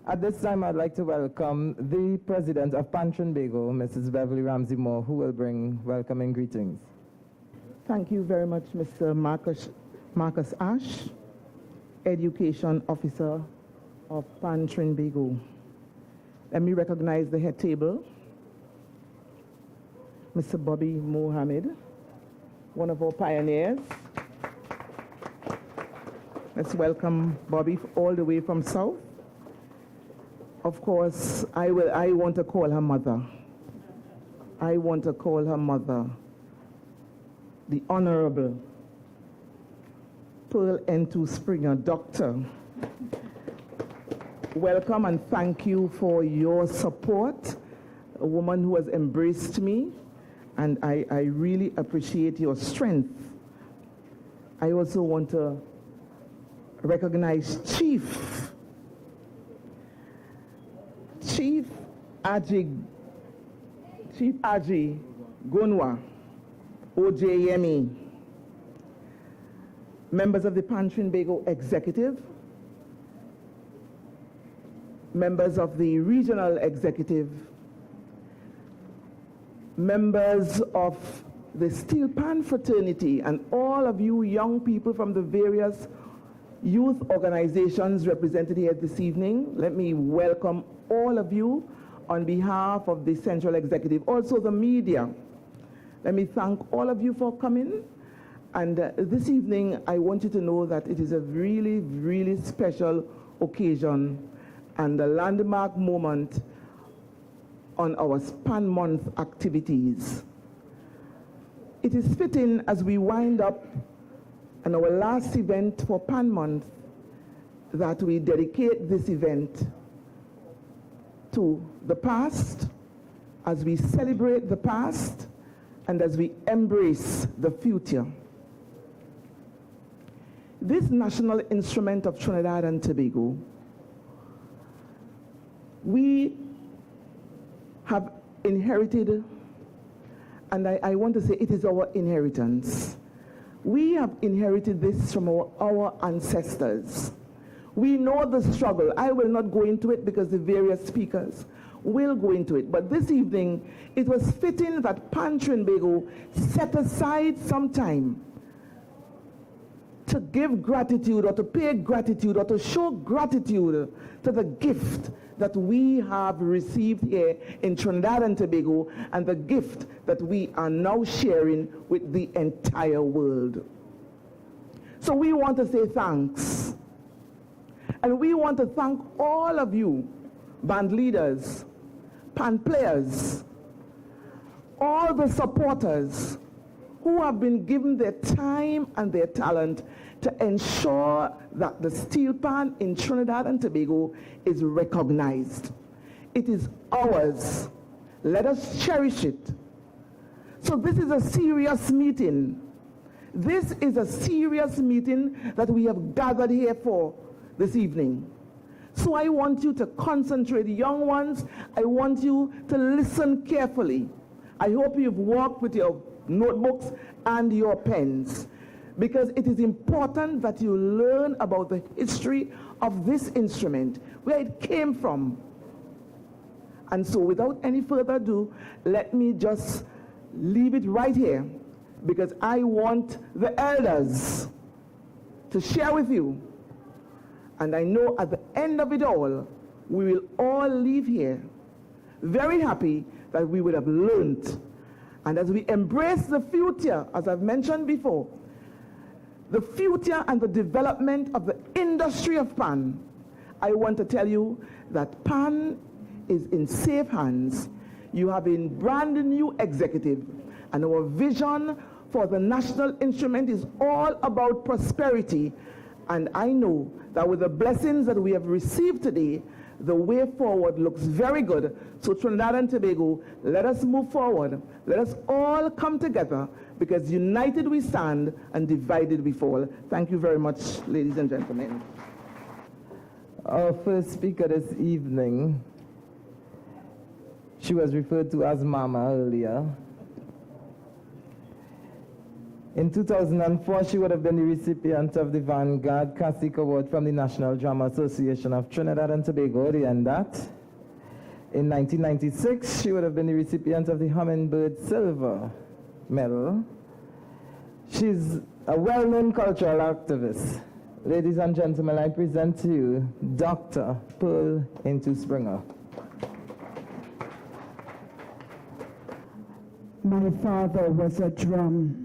At this time, I'd like to welcome the president of Trinbago, Mrs. Berverly Ramsey-moore, who will bring welcoming greetings. Thank you very much, Mr. Marcus Ash, Education Officer of Trinbago. Let me recognize the head table, Mr. Bobby Mohammed, one of our pioneers. Let's welcome Bobby all the way from South. Of course, I want to call her mother. I want to call her mother, the Honorable Pearl Eintou Springer, Doctor. Welcome and thank you for your support, a woman who has embraced me, and I really appreciate your strength. I also want to recognize Chief Aji Gunwa, OJME, members of the Trinbago Executive, members of the Regional Executive, members of the Steelpan fraternity, and all of you young people from the various youth organizations represented here this evening. Let me welcome all of you on behalf of the Central Executive. Also the media. Let me thank all of you for coming. And this evening, I want you to know that it is a really, really special occasion and a landmark moment on our Pan Month activities. It is fitting as we wind up on our last event for Pan Month that we dedicate this event to the past, as we celebrate the past, and as we embrace the future. This national instrument of Trinidad and Tobago, we have inherited, and I want to say it is our inheritance. We have inherited this from our ancestors. We know the struggle. I will not go into it because the various speakers will go into it. But this evening, it was fitting that Trinbago set aside some time to give gratitude or to pay gratitude or to show gratitude to the gift that we have received here in Trinidad and Tobago and the gift that we are now sharing with the entire world. So we want to say thanks. And we want to thank all of you, band leaders, pan players, all the supporters who have been given their time and their talent to ensure that the Steelpan in Trinidad and Tobago is recognized. It is ours. Let us cherish it. So this is a serious meeting. This is a serious meeting that we have gathered here for this evening. So I want you to concentrate, young ones. I want you to listen carefully. I hope you've walked with your notebooks and your pens, because it is important that you learn about the history of this instrument, where it came from. And so without any further ado, let me just leave it right here, because I want the elders to share with you. And I know at the end of it all, we will all leave here very happy that we would have learned. And as we embrace the future, as I've mentioned before, the future and the development of the industry of pan, I want to tell you that pan is in safe hands. You have a brand new executive, and our vision for the national instrument is all about prosperity. And I know that with the blessings that we have received today, The way forward looks very good. So Trinidad and Tobago, let us move forward. Let us all come together, because united we stand and divided we fall. Thank you very much, ladies and gentlemen. Our first speaker this evening, she was referred to as Mama earlier. In 2004, she would have been the recipient of the Vanguard Classic Award from the National Drama Association of Trinidad and Tobago, the NDAT. In 1996, she would have been the recipient of the Hummingbird Silver Medal. She's a well-known cultural activist. Ladies and gentlemen, I present to you Dr. Pearl Eintou Springer. My father was a drum.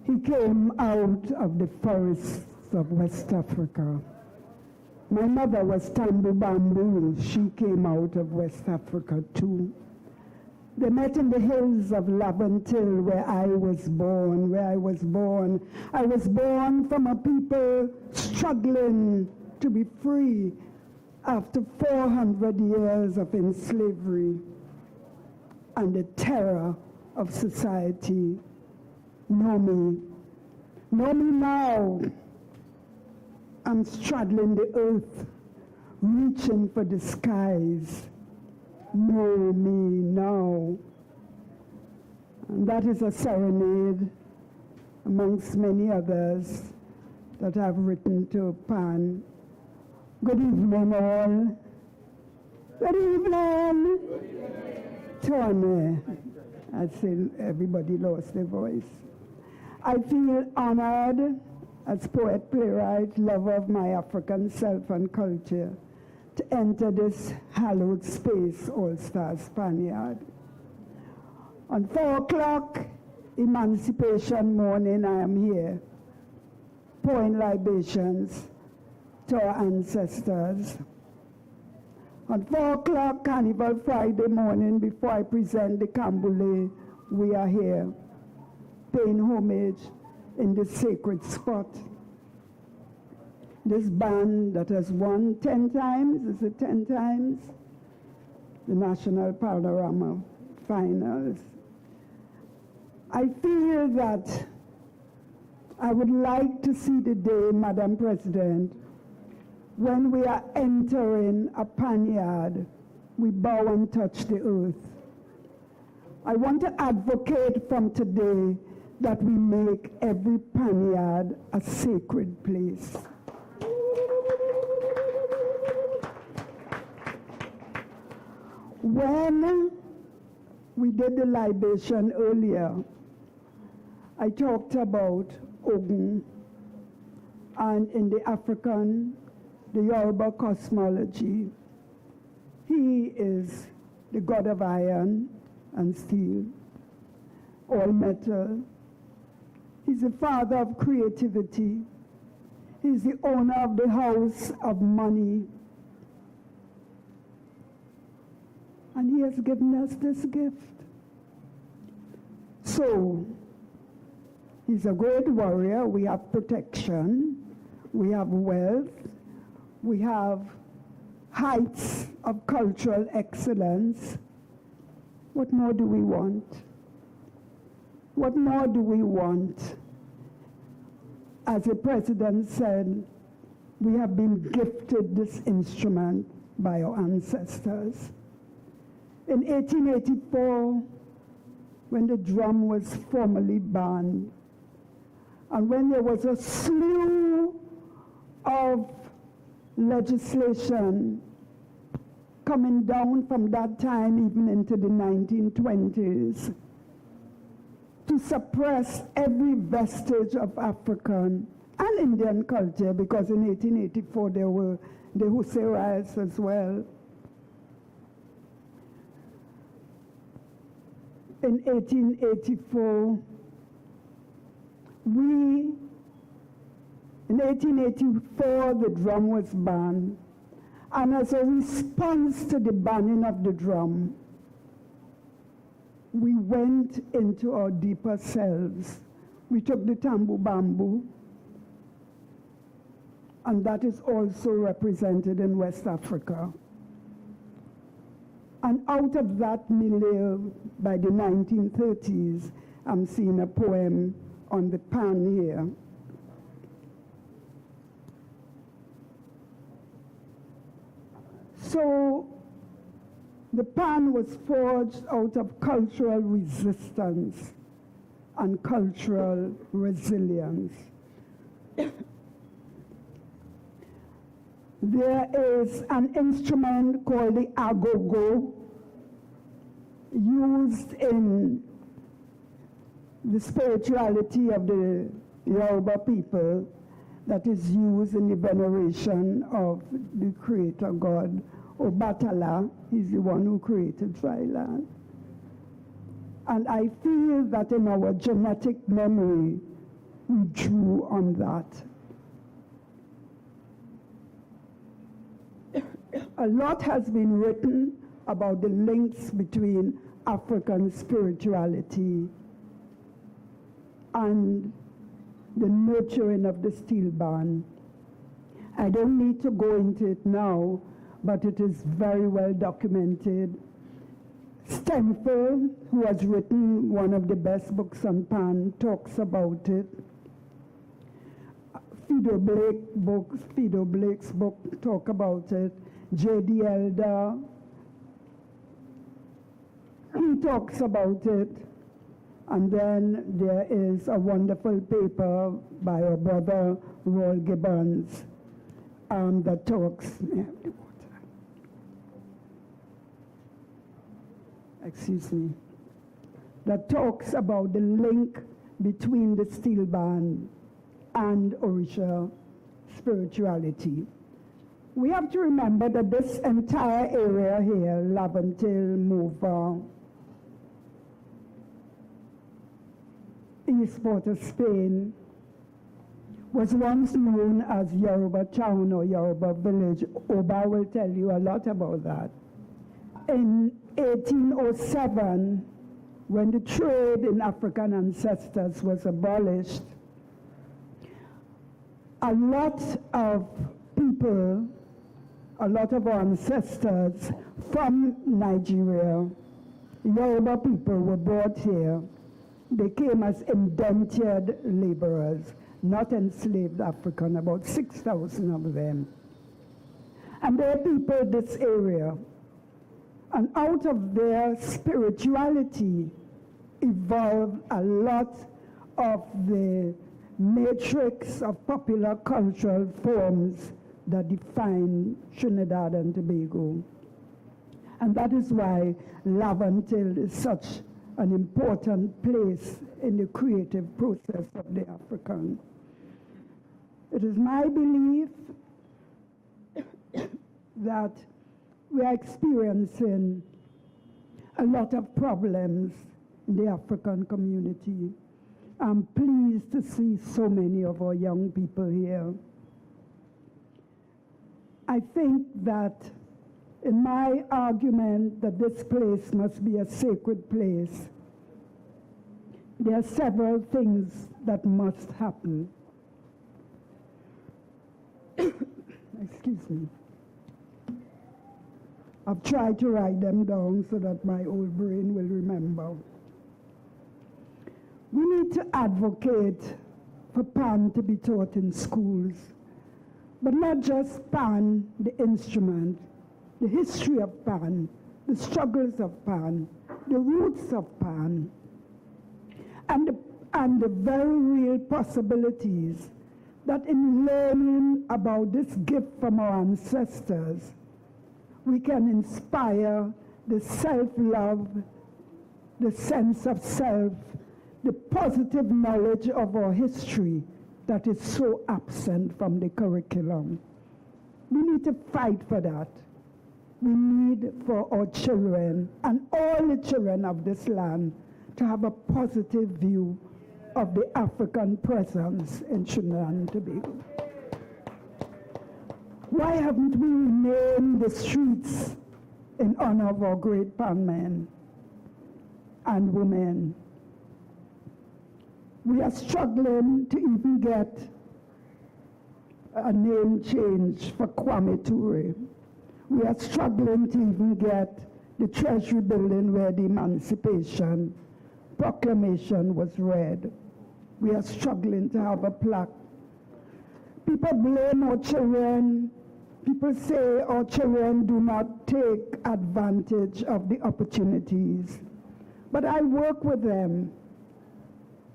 He came out of the forests of West Africa. My mother was Tamboo. She came out of West Africa too. They met in the hills of Laventil, where I was born, I was born from a people struggling to be free after 400 years of enslavery and the terror of society. Know me now. I'm straddling the earth, reaching for the skies. Know me now. And that is a serenade amongst many others that I've written to Pan. Good evening, all. Good evening. Tony. I say everybody lost their voice. I feel honored as poet, playwright, lover of my African self and culture, to enter this hallowed space, All-Star Spaniard. On 4 o'clock, Emancipation morning, I am here, pouring libations to our ancestors. On 4 o'clock, Carnival Friday morning, before I present the Camboulet, we are here, paying homage in this sacred spot. This band that has won 10 times, is it 10 times? The National Panorama Finals. I feel that I would like to see the day, Madam President, when we are entering a panyard, we bow and touch the earth. I want to advocate from today that we make every panyard a sacred place. When we did the libation earlier, I talked about Ogun, and in the African, the Yoruba cosmology, he is the god of iron and steel, all metal. He's the father of creativity. He's the owner of the house of money. And he has given us this gift. So, he's a great warrior. We have protection. We have wealth. We have heights of cultural excellence. What more do we want? What more do we want? As the president said, we have been gifted this instrument by our ancestors. In 1884, when the drum was formally banned, and when there was a slew of legislation coming down from that time even into the 1920s to suppress every vestige of African and Indian culture, because in 1884 there were the Hussey riots as well. In 1884, in 1884, the drum was banned. And as a response to the banning of the drum, we went into our deeper selves. We took the Tamboo bamboo, and that is also represented in West Africa. And out of that milieu, by the 1930s, I'm seeing a poem on the pan here. So the pan was forged out of cultural resistance and cultural resilience. There is an instrument called the agogo, used in the spirituality of the Yoruba people, that is used in the veneration of the creator god Obatala. He's the one who created dry land. And I feel that in our genetic memory, we drew on that. A lot has been written about the links between African spirituality and the nurturing of the Steelpan. I don't need to go into it now, but it is very well documented. Stenfeld, who has written one of the best books on pan, talks about it. Fido Blake's book talk about it. J.D. Elder, he talks about it. And then there is a wonderful paper by our brother Roy Gibbons that talks, that talks about the link between the Steelpan and Orisha spirituality. We have to remember that this entire area here, Laventille, Mova, East Port of Spain, was once known as Yoruba Town or Yoruba Village. Oba will tell you a lot about that. In 1807, when the trade in African ancestors was abolished, a lot of people, a lot of our ancestors from Nigeria, Yoruba people, were brought here. They came as indentured laborers, not enslaved African, about 6,000 of them. And they peopled this area. And out of their spirituality evolved a lot of the matrix of popular cultural forms that define Trinidad and Tobago. And that is why Laventille is such an important place in the creative process of the African. It is my belief that we are experiencing a lot of problems in the African community. I'm pleased to see so many of our young people here. I think that in my argument that this place must be a sacred place, there are several things that must happen. Excuse me. I've tried to write them down so that my old brain will remember. We need to advocate for pan to be taught in schools, but not just pan, the instrument, the history of pan, the struggles of pan, the roots of pan, and the very real possibilities that in learning about this gift from our ancestors, we can inspire the self-love, the sense of self, the positive knowledge of our history that is so absent from the curriculum. We need to fight for that. We need for our children and all the children of this land to have a positive view of the African presence in Trinidad and Tobago. Why haven't we named the streets in honor of our great pan men and women? We are struggling to even get a name change for Kwame Ture. We are struggling to even get the Treasury building where the Emancipation Proclamation was read. We are struggling to have a plaque. People blame our children. People say our children do not take advantage of the opportunities. But I work with them.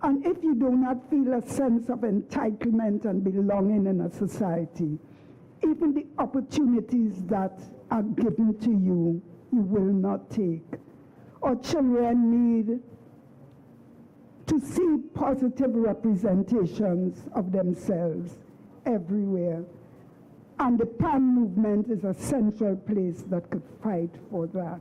And if you do not feel a sense of entitlement and belonging in a society, even the opportunities that are given to you, you will not take. Our children need to see positive representations of themselves everywhere. And the PAN movement is a central place that could fight for that.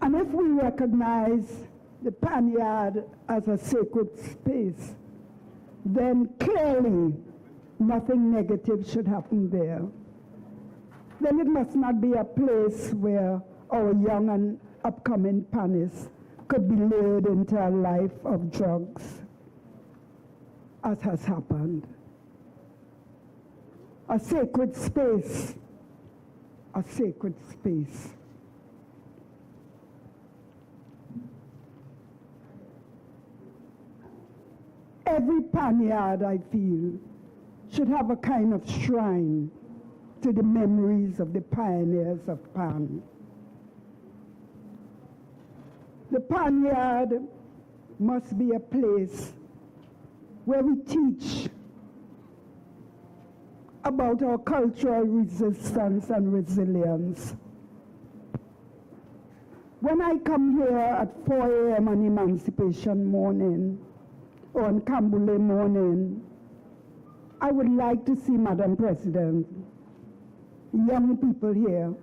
And if we recognize the PAN yard as a sacred space, then clearly nothing negative should happen there. Then it must not be a place where our young and upcoming PANists could be lured into a life of drugs, as has happened. A sacred space, a sacred space. Every PAN yard, I feel, should have a kind of shrine to the memories of the pioneers of PAN. The PAN yard must be a place where we teach about our cultural resistance and resilience. When I come here at 4 a.m. on Emancipation morning, or on Kambule morning, I would like to see, Madam President, young people here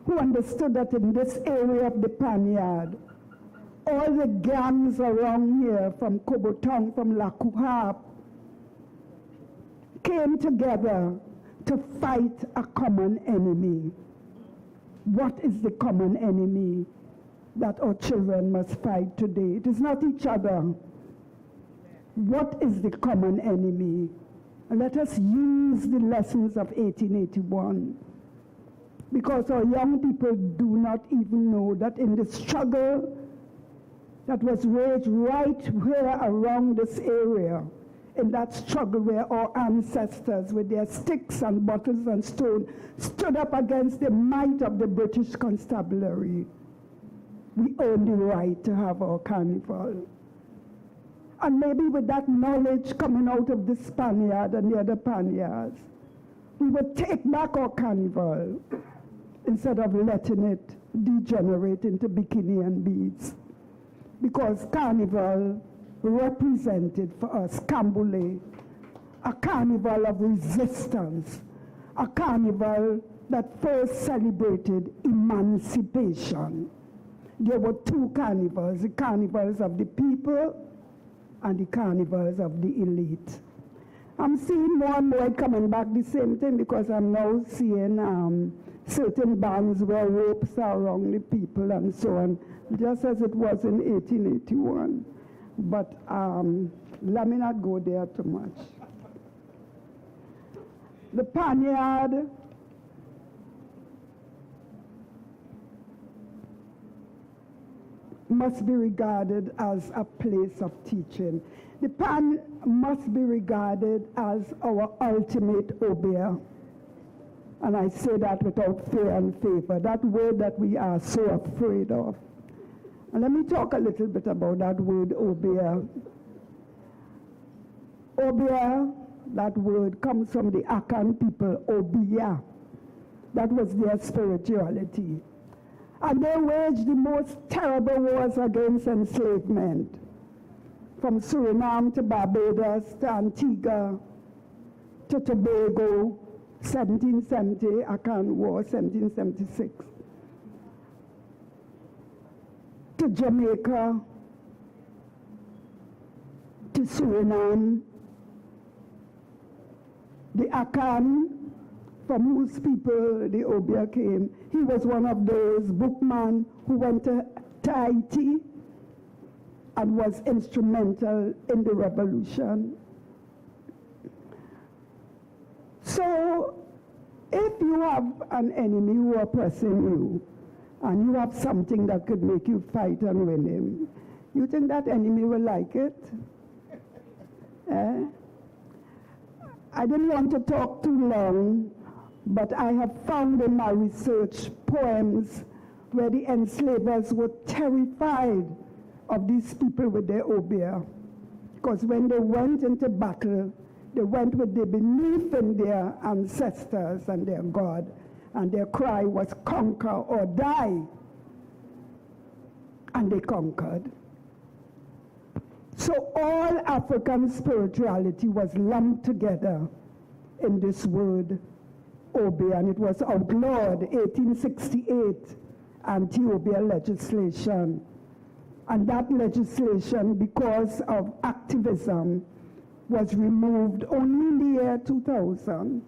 who understood that in this area of the PAN yard, all the gangs around here from Kobotong, from Lakuhap, came together to fight a common enemy. What is the common enemy that our children must fight today? It is not each other. What is the common enemy? And let us use the lessons of 1881, because our young people do not even know that in the struggle that was waged right here around this area, in that struggle where our ancestors with their sticks and bottles and stone stood up against the might of the British Constabulary, we earned the right to have our carnival. And maybe with that knowledge coming out of the Spaniard and the other Spaniards, we would take back our carnival instead of letting it degenerate into bikini and beads. Because carnival represented for us Kambule, a carnival of resistance, a carnival that first celebrated emancipation. There were two carnivals, the carnivals of the people and the carnivals of the elite. I'm seeing more and more coming back the same thing, because I'm now seeing certain bands where ropes are around the people and so on, just as it was in 1881. But let me not go there too much. The PAN yard must be regarded as a place of teaching. The PAN must be regarded as our ultimate obeah. And I say that without fear and favor, that word that we are so afraid of. And let me talk a little bit about that word obeah. Obeah, that word comes from the Akan people, Obiya. That was their spirituality. And they waged the most terrible wars against enslavement, from Suriname to Barbados to Antigua to Tobago, 1770, Akan War, 1776, to Jamaica, to Suriname. The Akan, from whose people the Obeah came, he was one of those bookmen who went to Haiti and was instrumental in the revolution. you have an enemy who are oppressing you, and you have something that could make you fight and win him, you think that enemy will like it? I didn't want to talk too long, but I have found in my research poems where the enslavers were terrified of these people with their obeah. Because when they went into battle, they went with the belief in their ancestors and their God, and their cry was conquer or die. And they conquered. So all African spirituality was lumped together in this word, obeah, and it was outlawed 1868 anti-obeah legislation. And that legislation, because of activism, was removed only in the year 2000.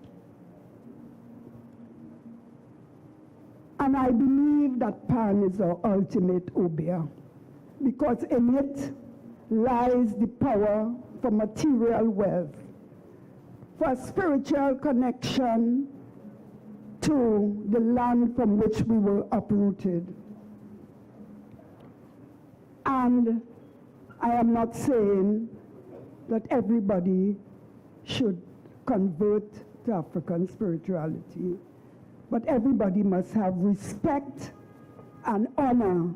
And I believe that Pan is our ultimate obeah, because in it lies the power for material wealth, for spiritual connection to the land from which we were uprooted. And I am not saying that everybody should convert to African spirituality, but everybody must have respect and honor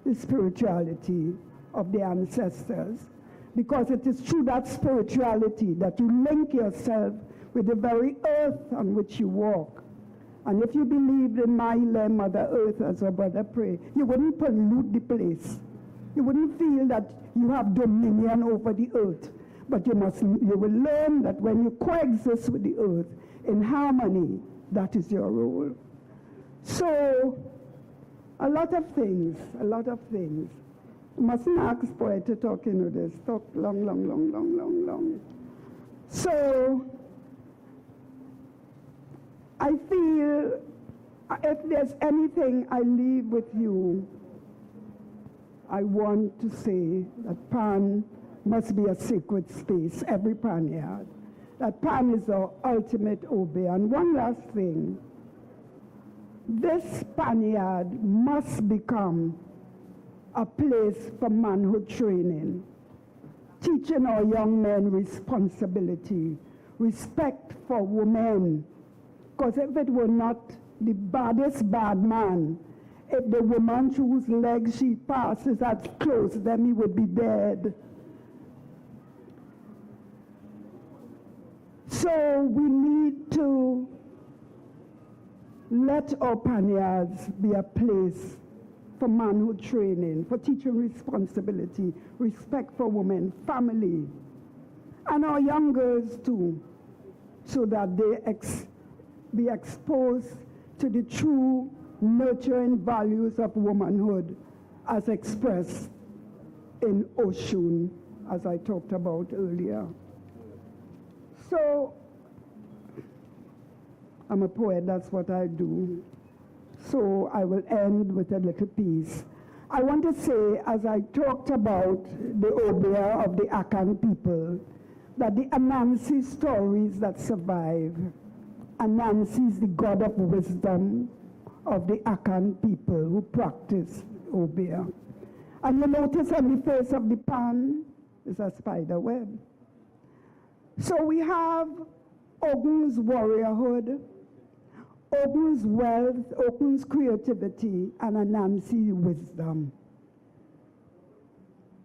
the spirituality of the ancestors, because it is through that spirituality that you link yourself with the very earth on which you walk. And if you believed in Maile, Mother Earth, as our brother pray, you wouldn't pollute the place. You wouldn't feel that you have dominion over the earth. But you will learn that when you coexist with the earth in harmony, that is your role. So, a lot of things. You mustn't ask poet to talk into this. Talk long. So, I feel if there's anything I leave with you, I want to say that Pan must be a sacred space, every Panyard. That Pan is our ultimate obeah. And one last thing, this Panyard must become a place for manhood training, teaching our young men responsibility, respect for women. Because if it were not the baddest bad man, if the woman whose legs she passes had closed them, he would be dead. So we need to let our Panyards be a place for manhood training, for teaching responsibility, respect for women, family, and our young girls too, so that they be exposed to the true nurturing values of womanhood as expressed in Oshun, as I talked about earlier. So, I'm a poet, that's what I do. So I will end with a little piece. I want to say, as I talked about the obeah of the Akan people, that the Anansi stories that survive, Anansi is the god of wisdom of the Akan people who practice obeah. And you notice on the face of the pan is a spider web. So we have Ogun's warriorhood, Ogun's wealth, Ogun's creativity, and Anansi wisdom.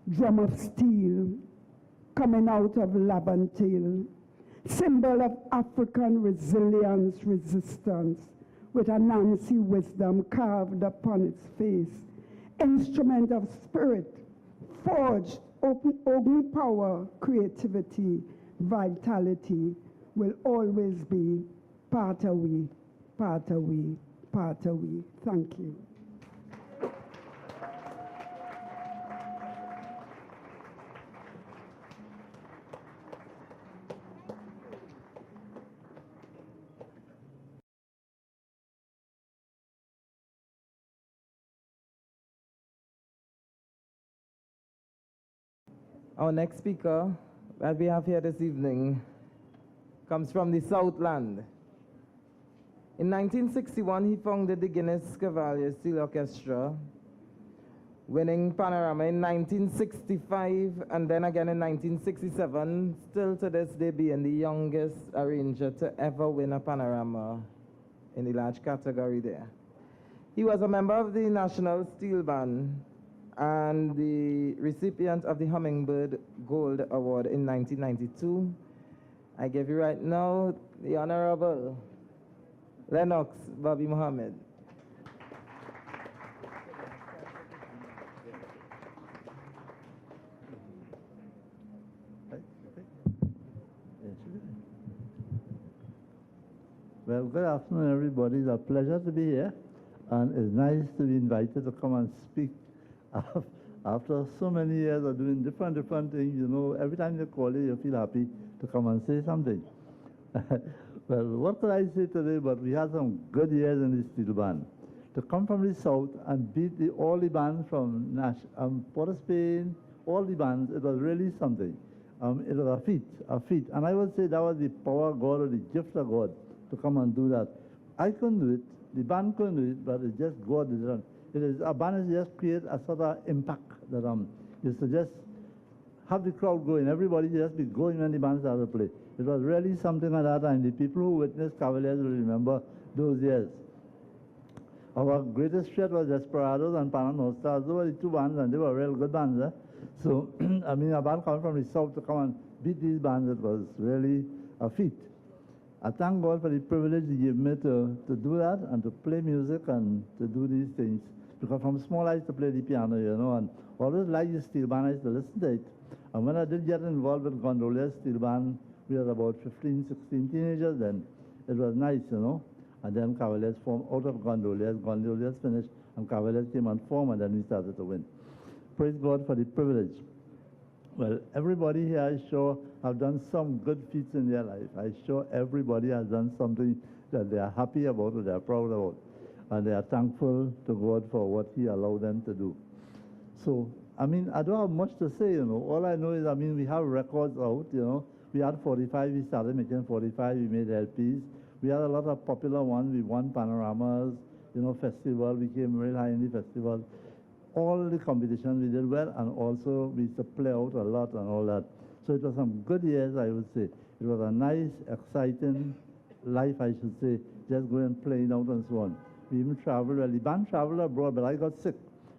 Drum of steel coming out of Labantil, symbol of African resilience, resistance, with Anansi wisdom carved upon its face, instrument of spirit, forged, Ogun power, creativity, vitality will always be part of we. Thank you. Our next speaker that we have here this evening comes from the Southland. In 1961, he founded the Guinness Cavalier Steel Orchestra, winning Panorama in 1965 and then again in 1967, still to this day being the youngest arranger to ever win a Panorama in the large category there. He was a member of the National Steel Band and the recipient of the Hummingbird Gold Award in 1992. I give you right now the Honorable Lennox Bobby Mohammed. Well, good afternoon, everybody. It's a pleasure to be here, and it's nice to be invited to come and speak after so many years of doing different things. You know, every time they call you feel happy to come and say something. Well, what could I say today? But we had some good years in the steel band. To come from the south and beat all the bands from Port of Spain, all the bands, it was really something. It was a feat. And I would say that was the power of God or the gift of God to come and do that. I couldn't do it, the band couldn't do it, but it's just God did it. A band is just create a sort of impact that is to just have the crowd going, everybody just be going when the band started to play. It was really something at that time. The people who witnessed Cavaliers will remember those years. Our greatest threat was Desperados and Paternoster. Those were the two bands, and they were real good bands. So, I mean, a band coming from the south to come and beat these bands, it was really a feat. I thank God for the privilege He gave me to do that and to play music and to do these things. Because from small I used to play the piano, you know, and always liked the steel band. I used to listen to it. And when I did get involved with Gondoliers Steel Band, we were about 15, 16 teenagers then. It was nice, you know. And then Cavaliers formed out of Gondoliers. Gondoliers finished, and Cavaliers came and formed, and then we started to win. Praise God for the privilege. Well, everybody here, I sure, have done some good feats in their life. I sure everybody has done something that they are happy about or they are proud about. And they are thankful to God for what He allowed them to do. So, I mean, I don't have much to say, you know. All I know is, I mean, we have records out, you know. We had 45, we started making 45, we made LPs. We had a lot of popular ones. We won panoramas, you know, festival. We came real high in the festival. All the competitions we did well, and also we used to play out a lot and all that. So it was some good years, I would say. It was a nice, exciting life, I should say, just going and playing out and so on. We even traveled, well, the band traveled abroad, but I got sick.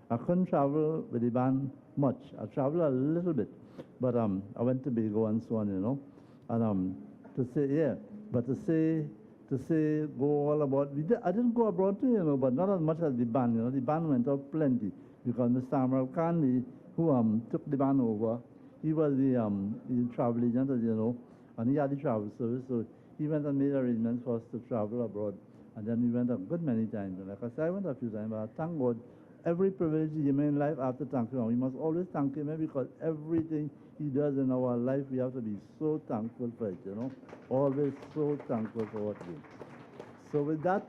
I couldn't travel with the band much. I traveled a little bit, but I went to Tobago and so on, you know. And to say, yeah, but to say, go all about, I didn't go abroad too, you know, but not as much as the band, you know. The band went out plenty, because Mr. Amral Khan, who took the band over, he was the travel agent, as you know, and he had the travel service, so he went and made arrangements for us to travel abroad. And then we went a good many times. And like I said, I went a few times, but I thank God. Every privilege He gave me in life, I have to thank Him. We must always thank Him, because everything He does in our life, we have to be so thankful for it, you know. Always so thankful for what He does. So with that,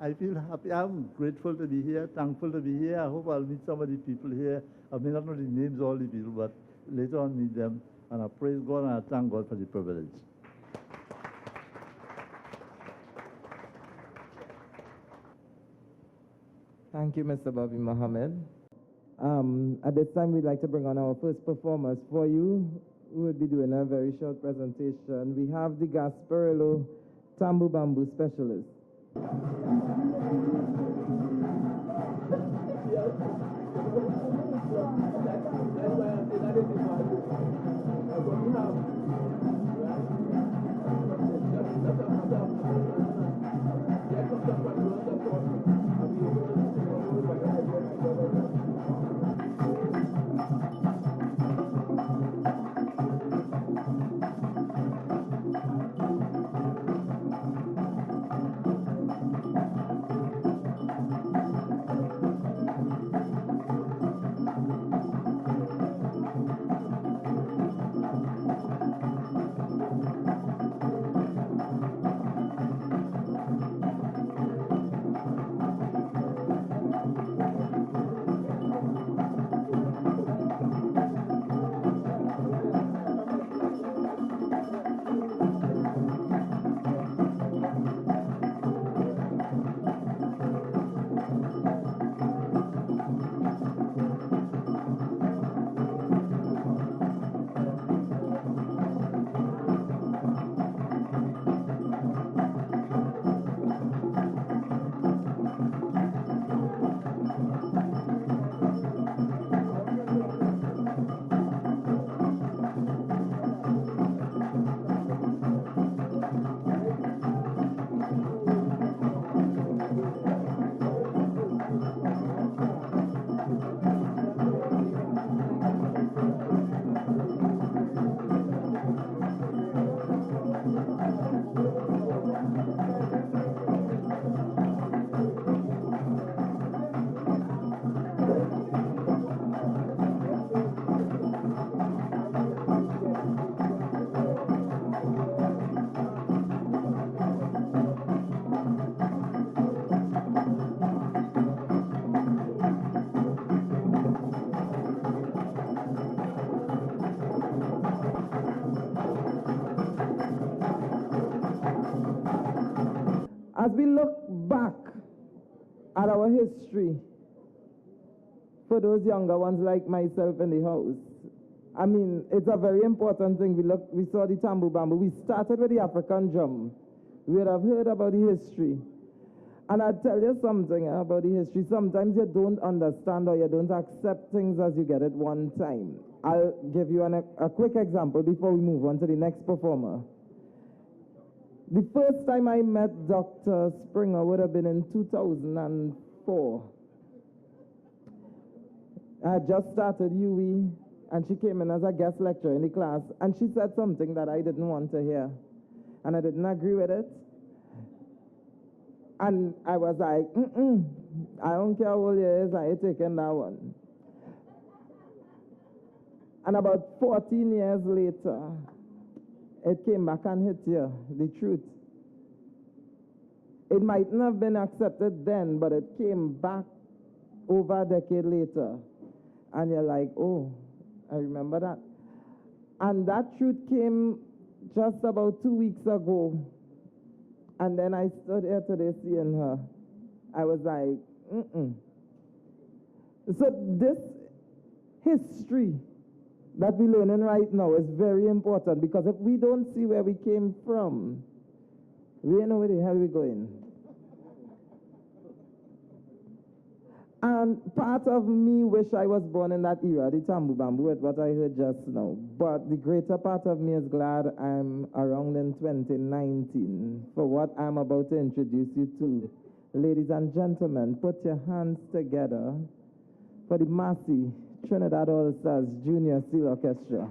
I feel happy. I'm grateful to be here, thankful to be here. I hope I'll meet some of the people here. I may not know the names of all the people, but later on meet them. And I praise God and I thank God for the privilege. Thank you, Mr. Bobby Mohammed. At this time, we'd like to bring on our first performers for you, who will be doing a very short presentation. We have the Gasparillo Tamboo Bamboo Specialist. As we look back at our history, for those younger ones like myself in the house, I mean, it's a very important thing. We saw the Tamboo Bamboo. We started with the African drum. We would have heard about the history. And I'll tell you something about the history. Sometimes you don't understand or you don't accept things as you get it one time. I'll give you a quick example before we move on to the next performer. The first time I met Dr. Springer would have been in 2004. I had just started UE, and she came in as a guest lecturer in the class, and she said something that I didn't want to hear, and I didn't agree with it. And I was like, I don't care how old you is, I ain't taking that one. And about 14 years later, it came back and hit you, the truth. It mightn't have been accepted then, but it came back over a decade later. And you're like, oh, I remember that. And that truth came just about 2 weeks ago. And then I stood here today seeing her. I was like, So this history that we're learning right now is very important, because if we don't see where we came from, we don't know where the hell we're going. And part of me wish I was born in that era, the Tamboo Bamboo, with what I heard just now. But the greater part of me is glad I'm around in 2019 for what I'm about to introduce you to. Ladies and gentlemen, put your hands together for the Massy Trinidad All-Stars Junior Steel Orchestra.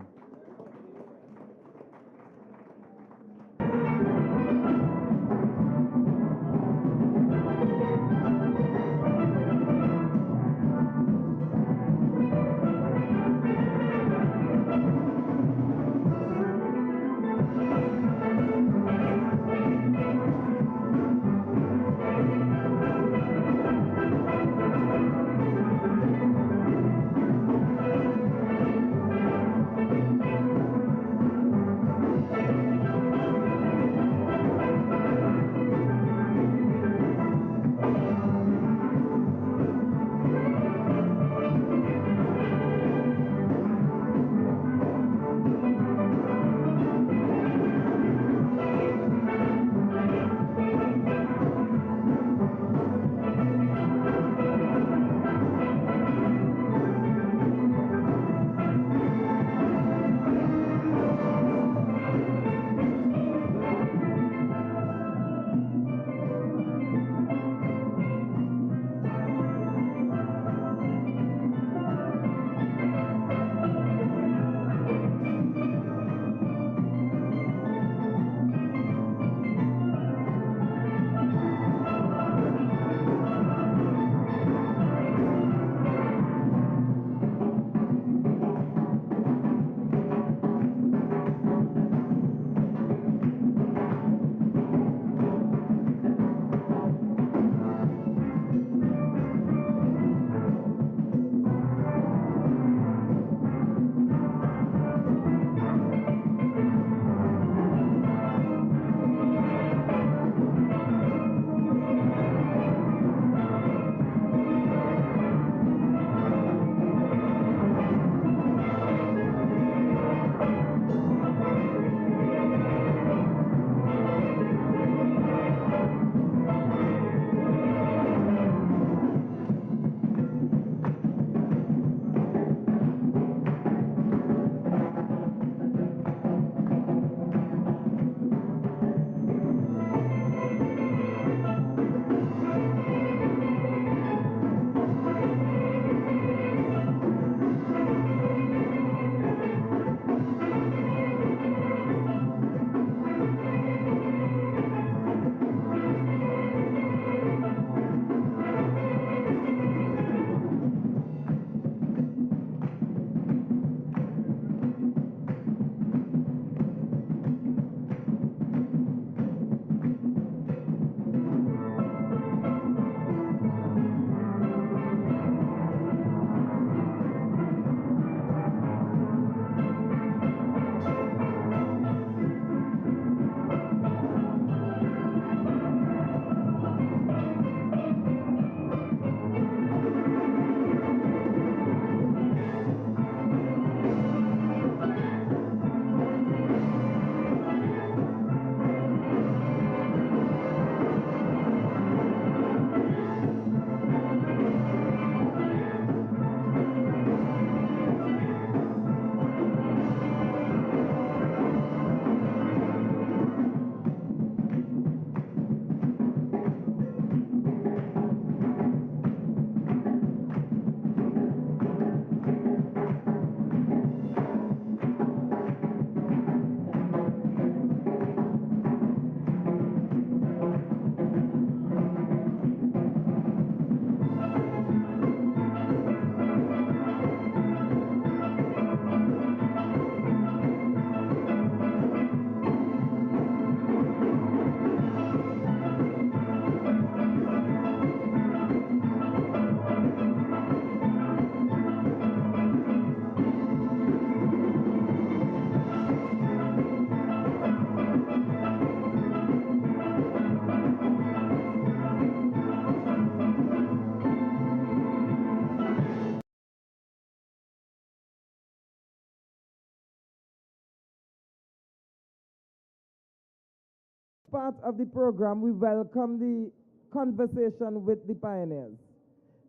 Part of the program, we welcome the conversation with the pioneers.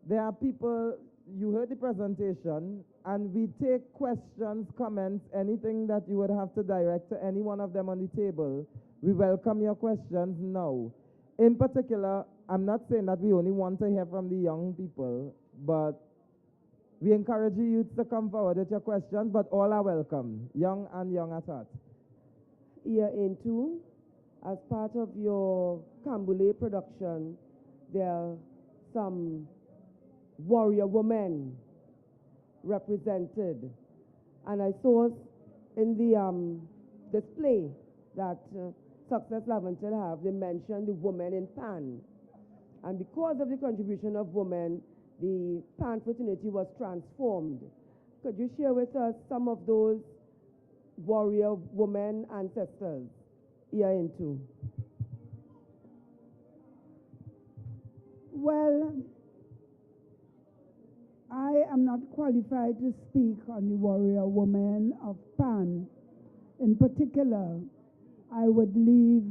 There are people, you heard the presentation, and we take questions, comments, anything that you would have to direct to any one of them on the table. We welcome your questions now. In particular, I'm not saying that we only want to hear from the young people, but we encourage the youth to come forward with your questions, but all are welcome, young and young at heart. Here Eintou, as part of your Cambule production, there are some warrior women represented. And I saw in the display that Success Laventille have, they mentioned the women in Pan. And because of the contribution of women, the Pan fraternity was transformed. Could you share with us some of those warrior women ancestors here Eintou? Well, I am not qualified to speak on the warrior women of Pan. In particular, I would leave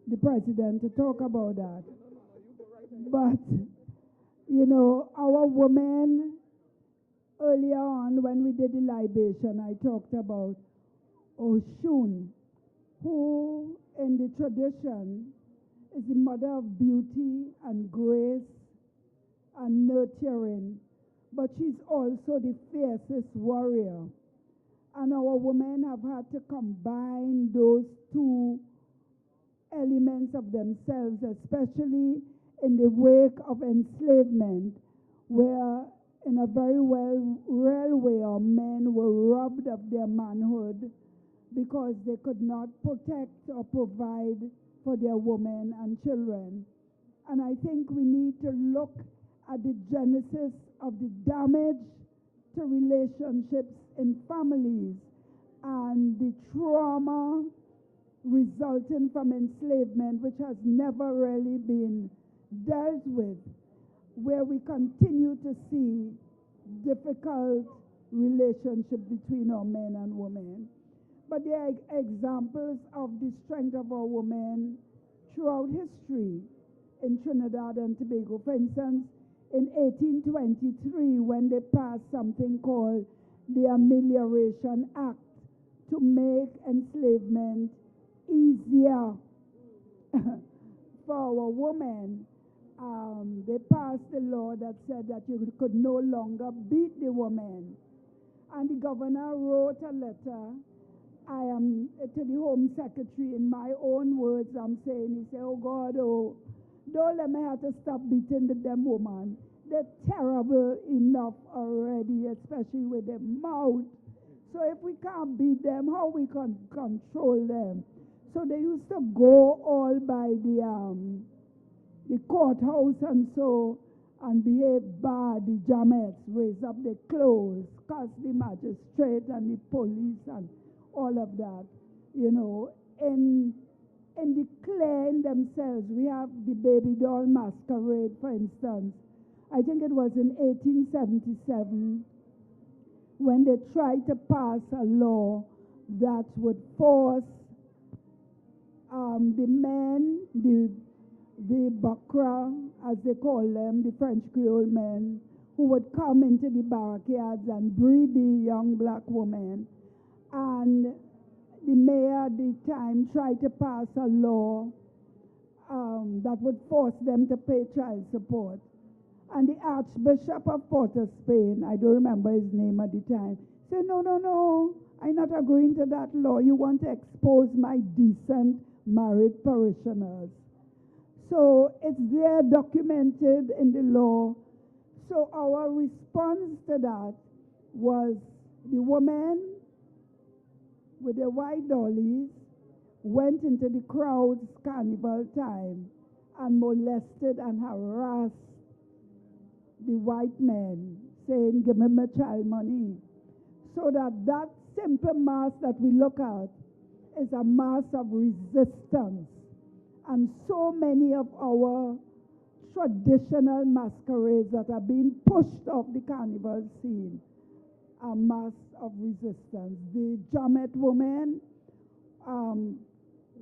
the president to talk about that. But, you know, our women, earlier on when we did the libation, I talked about Oshun, who in the tradition is the mother of beauty and grace and nurturing, but she's also the fiercest warrior. And our women have had to combine those two elements of themselves, especially in the wake of enslavement, where in a very real way our men were robbed of their manhood because they could not protect or provide for their women and children. And I think we need to look at the genesis of the damage to relationships in families and the trauma resulting from enslavement, which has never really been dealt with, where we continue to see difficult relationships between our men and women. But there are examples of the strength of our women throughout history in Trinidad and Tobago. For instance, in 1823, when they passed something called the Amelioration Act to make enslavement easier for our women, they passed a law that said that you could no longer beat the woman. And the governor wrote a letter, to the Home Secretary. In my own words, I'm saying, he said, oh God, oh, don't let me have to stop beating the damn woman. They're terrible enough already, especially with their mouth. So if we can't beat them, how we can control them? So they used to go all by the courthouse and so, and behave bad. The Jamettes raise up their clothes, curse the magistrate and the police and all of that. You know, in declaring themselves, we have the baby doll masquerade, for instance. I think it was in 1877 when they tried to pass a law that would force the men, the Bakra, as they call them, the French Creole men, who would come into the barricades and breed the young black women. And the mayor at the time tried to pass a law that would force them to pay child support. And the Archbishop of Port of Spain, I don't remember his name at the time, said, no, I'm not agreeing to that law. You want to expose my decent married parishioners. So it's there documented in the law. So our response to that was the women with their white dollies went into the crowd's carnival time and molested and harassed the white men, saying, give me my child money. So that simple mass that we look at is a mass of resistance. And so many of our traditional masquerades that are being pushed off the carnival scene are mass of resistance. The Jamet women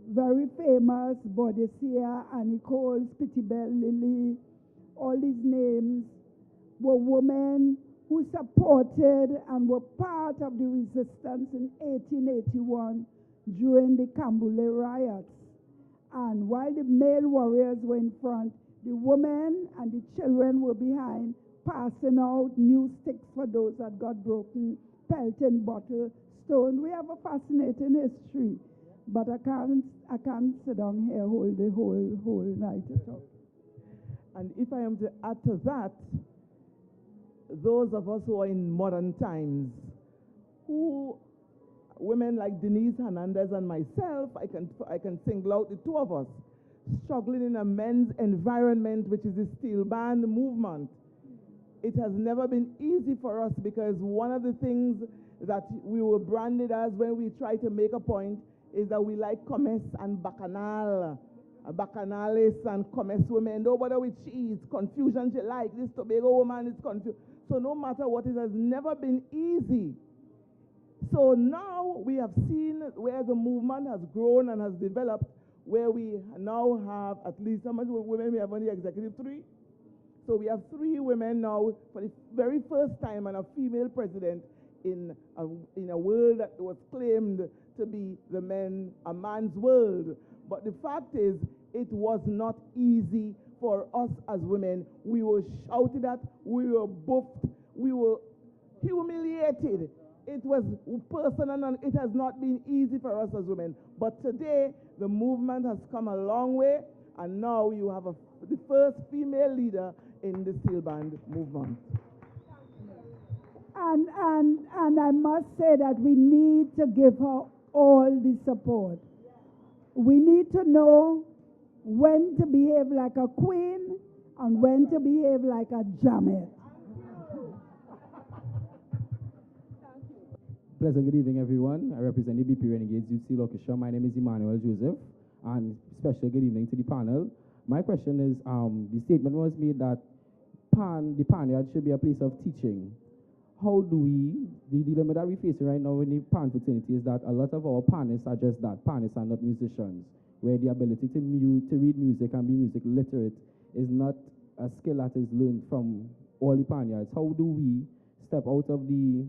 very famous, Bodesia, Annie Cole, Spittybell Lily, all these names were women who supported and were part of the resistance in 1881 during the Cambule riots. And while the male warriors were in front, the women and the children were behind, passing out new sticks for those that got broken, pelting bottle, stone. We have a fascinating history, but I can't sit down here hold the whole night to talk. And if I am to add to that, those of us who are in modern times, women like Denise, Hernandez, and myself, I can single out the two of us, struggling in a men's environment, which is the steel band movement. It has never been easy for us because one of the things that we were branded as when we try to make a point is that we like commerce and bacchanal. Bacchanalists and commerce women, nobody with cheese, confusion she like, this Tobago woman is confused. So no matter what, it has never been easy. So now we have seen where the movement has grown and has developed, where we now have at least, how much women we have on the executive? 3? So we have 3 women now for the very first time and a female president in a world that was claimed to be a man's world. But the fact is, it was not easy for us as women. We were shouted at, we were buffed, we were humiliated. It was personal and it has not been easy for us as women. But today, the movement has come a long way, and now you have the first female leader in the steel band movement. And I must say that we need to give her all the support. We need to know when to behave like a queen and when to behave like a jamet. Pleasant good evening, everyone. I represent the BP Renegades Youth Steel Orchestra. My name is Emmanuel Joseph, and special good evening to the panel. My question is, the statement was made that the Panyard should be a place of teaching. How do the dilemma that we're facing right now in the Pan fraternity is that a lot of our panists are just that. Panists are not musicians, where the ability to read music and be music literate is not a skill that is learned from all the Panyards. How do we step out of the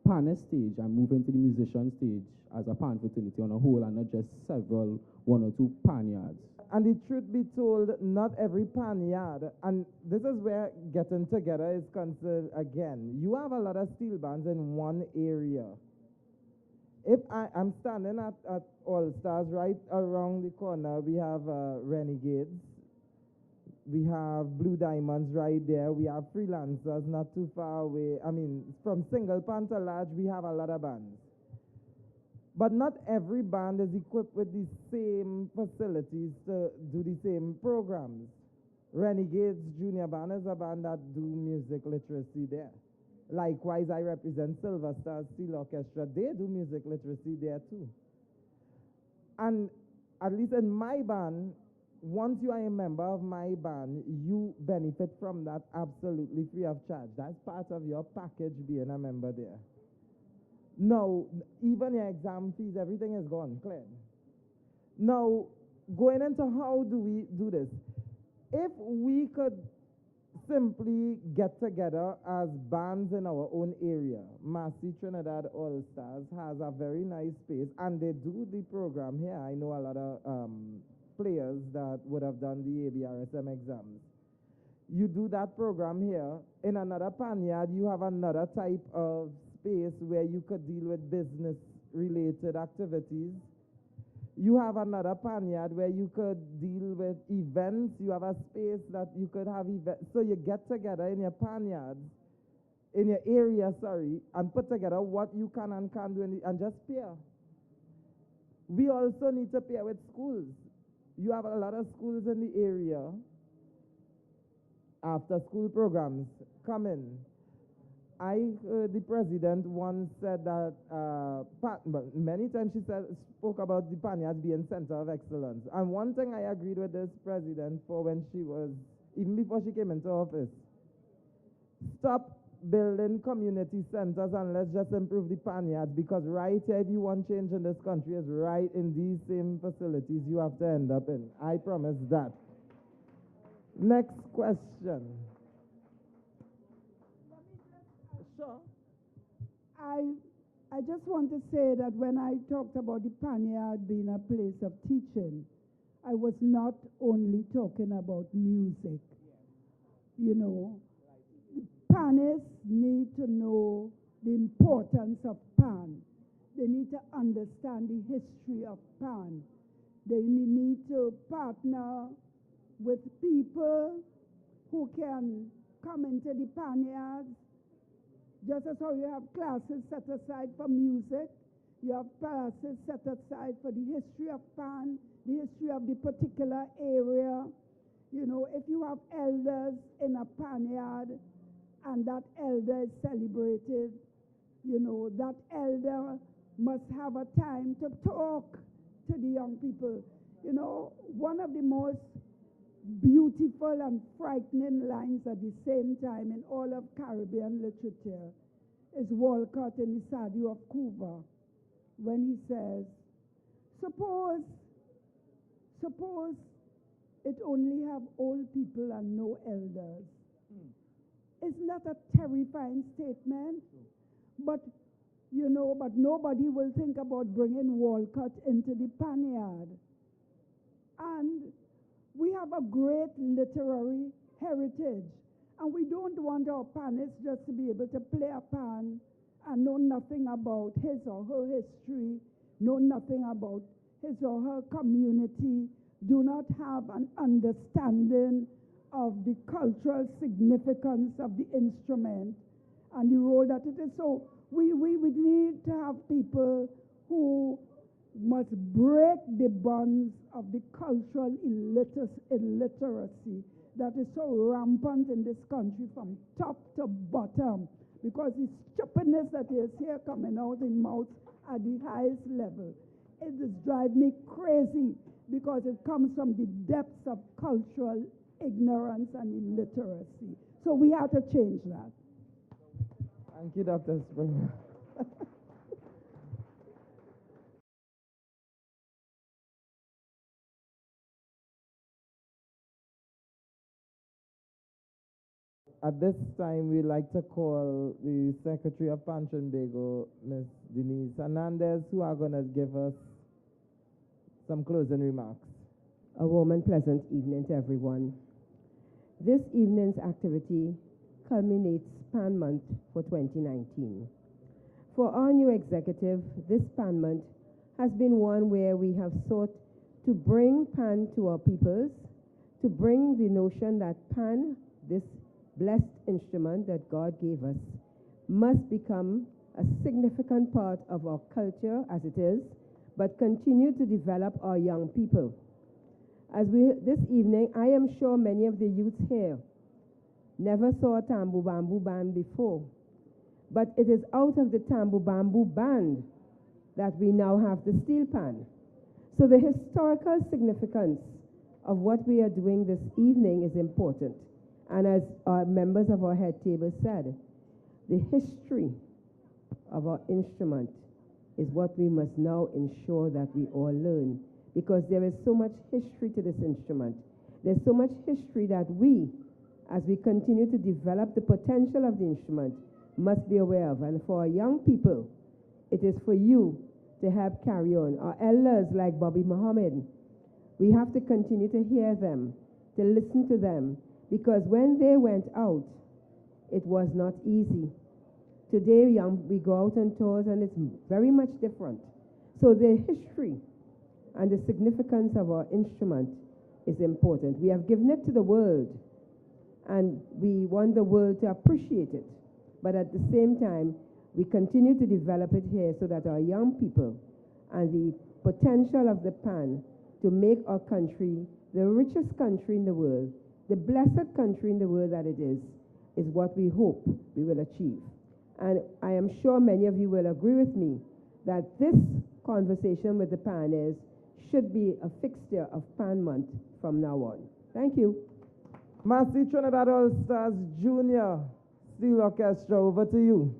panist stage and move into the musician stage as a Pan fraternity on a whole and not just one or two Panyards? And the truth be told, not every Panyard, and this is where getting together is concerned again. You have a lot of steel bands in one area. If I'm standing at All Stars, right around the corner, we have Renegades. We have Blue Diamonds right there. We have Freelancers not too far away. I mean, from single pan to large, we have a lot of bands. But not every band is equipped with the same facilities to do the same programs. Renegades Junior Band is a band that do music literacy there. Likewise, I represent Silver Star Steel Orchestra. They do music literacy there too. And at least in my band, once you are a member of my band, you benefit from that absolutely free of charge. That's part of your package being a member there. Now, even your exam fees, everything is gone, clear. Now, going into how do we do this? If we could simply get together as bands in our own area, Massy, Trinidad, All Stars has a very nice space, and they do the program here. I know a lot of players that would have done the ABRSM exams. You do that program here. In another Panyard, you have another type of space where you could deal with business-related activities. You have another Panyard where you could deal with events. You have a space that you could have events. So you get together in your Panyards, in your area, and put together what you can and can't do and just pair. We also need to pair with schools. You have a lot of schools in the area. After-school programs come in. I heard the president once said that, many times she spoke about the Panyards being center of excellence. And one thing I agreed with this president for when she was, even before she came into office, stop building community centers and let's just improve the panyards, because right here, if you want change in this country, is right in these same facilities you have to end up in. I promise that. Next question. Sure. I just want to say that when I talked about the panyard being a place of teaching, I was not only talking about music. You know, panists need to know the importance of pan. They need to understand the history of pan. They need to partner with people who can come into the panyards. Just as how you have classes set aside for music, you have classes set aside for the history of pan, the history of the particular area. You know, if you have elders in a panyard and that elder is celebrated, you know, that elder must have a time to talk to the young people. You know, one of the most beautiful and frightening lines at the same time in all of Caribbean literature is Walcott in the Sadhu of Cuba, when he says, suppose it only have old people and no elders. Isn't that a terrifying statement? But, you know, but nobody will think about bringing Walcott into the panyard. And we have a great literary heritage, and we don't want our panists just to be able to play a pan and know nothing about his or her history, know nothing about his or her community, do not have an understanding of the cultural significance of the instrument and the role that it is. So we need to have people who must break the bonds of the cultural illiteracy that is so rampant in this country from top to bottom, because the stupidness that is here coming out in mouth at the highest level, it just drives me crazy, because it comes from the depths of cultural ignorance and illiteracy. So we have to change that. Thank you, Dr. Springer. At this time, we'd like to call the Secretary of Trinbago, Ms. Denise Hernandez, who are going to give us some closing remarks. A warm and pleasant evening to everyone. This evening's activity culminates PAN Month for 2019. For our new executive, this PAN Month has been one where we have sought to bring PAN to our peoples, to bring the notion that PAN, this blessed instrument that God gave us, must become a significant part of our culture as it is, but continue to develop our young people. This evening, I am sure many of the youths here never saw a Tamboo Bamboo band before, but it is out of the Tamboo Bamboo band that we now have the Steelpan. So the historical significance of what we are doing this evening is important. And as our members of our head table said, the history of our instrument is what we must now ensure that we all learn, because there is so much history to this instrument. There's so much history that we, as we continue to develop the potential of the instrument, must be aware of. And for our young people, it is for you to help carry on. Our elders like Bobby Mohammed, we have to continue to hear them, to listen to them, because when they went out, it was not easy. Today, we go out on tours and it's very much different. So the history and the significance of our instrument is important. We have given it to the world, and we want the world to appreciate it. But at the same time, we continue to develop it here so that our young people and the potential of the PAN to make our country the richest country in the world, the blessed country in the world that it is what we hope we will achieve. And I am sure many of you will agree with me that this conversation with the pioneers should be a fixture of PAN Month from now on. Thank you. Massy Trinidad All-Stars Junior Steel Orchestra, over to you.